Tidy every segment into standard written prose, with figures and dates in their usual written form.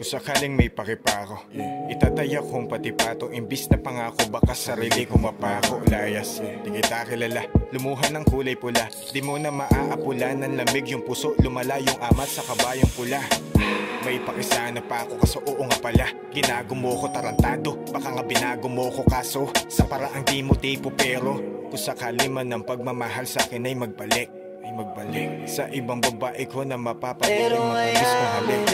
Kung sakaling may pakipako, itataya kong pati patong imbis na pangako, baka sarili ko mapako. Layas, di kita kilala, lumuhan ng kulay pula, di mo na maaapula ng lamig yung puso, lumala yung amat sa kabayong pula. May pakisana pa ako kaso oo nga pala, ginago mo ko tarantado, baka nga binago mo ko kaso sa paraang di mo tipo. Pero kung sakali man ng pagmamahal sa akin ay magbalik sa ibang babae ko na mapapagaling mabilis kong halik.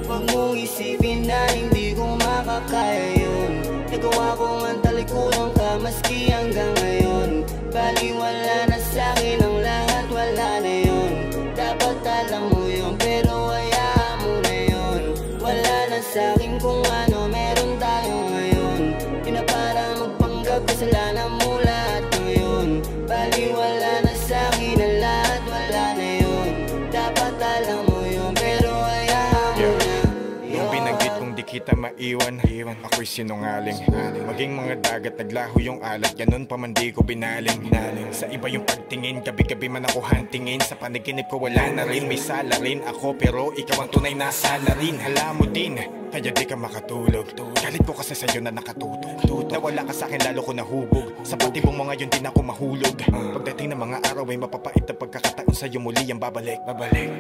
Huwag mong isipin na hindi ko makakaya yun. Nagawa ko man talikuran ka maski hanggang ngayon. Baliwala na sa'kin ang lahat, wala na yun. Dapat alam mo yun, pero hayaan mo na yun. Wala na sa'kin kung ano meron tayo ngayon. Di na para magpanggap, kasalanan mo lahat ngayon. Baliwala na sa'kin ang lahat, wala na yun. Dapat alam mo yun, pero hayaan mo na yun. Nung binanggit kong di kita maiwan, ako'y sinungaling. Maging mga dagat naglaho yung alat, ganun pa man di ko binaling. Sa iba yung pagtingin, gabi-gabi man ako hantingin. Sa panaginip ko wala na rin, may sala rin ako, pero ikaw ang tunay na sala rin. Hala mo din, kaya di ka makatulog. Galit ko kasi sa'yo na nakatutok. Nawala ka sa'kin lalo ko nahubog. Sa patibong mo ngayon din ako mahulog. Pagdating ng mga araw ay mapapait na pagkakataon sa'yo muli ang babalik.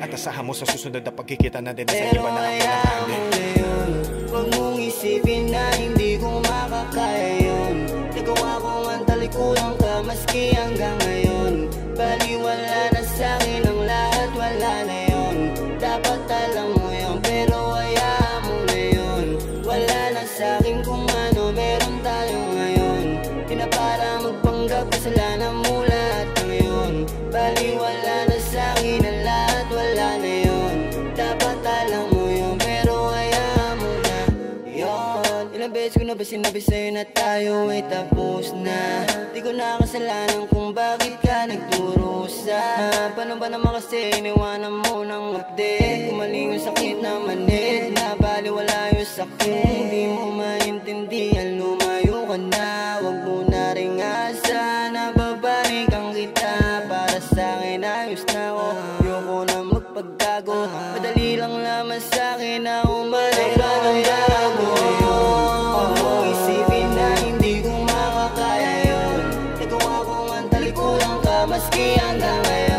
At asahan mo sa susunod na pagkikita natin sa iba na ako nakahalik. Huwag mong isipin na hindi ko makakaya yun. Nagawa ko man talikuran ka maski hanggang ngayon. Baliwala na sa'kin ang lahat, wala na yun. Dapat alam mo yun, pero hayaan mo na yun. Wala na sa'kin kung ano meron tayo ngayon. Di na para magpanggap, kasalanan mo lahat ngayon. Baliwala na sa'kin ang lahat, wala na yun. Dapat alam mo yun, pero hayaan mo na yun. Ilang beses ko na ba sinabi sa'yo na tayo ay tapos na? Di ko na kasalanan kung bakit ka nagdurusa. Paano ba naman kasi iniwanan mo ng update? Kumaling yung sakit na manid, nabaliwala yung sakit. Hindi mo maintindihan, lumayo ka na. Huwag mo na ring asa na babalikan kita. Para sa'kin ayos na ako, ayoko na magpagtago. Madali lang naman sa'kin na umanap ka ng bago. Huwag mong isipin na hindi ko makakaya yun. Nagawa ko man talikuran ka maski hanggang ngayon.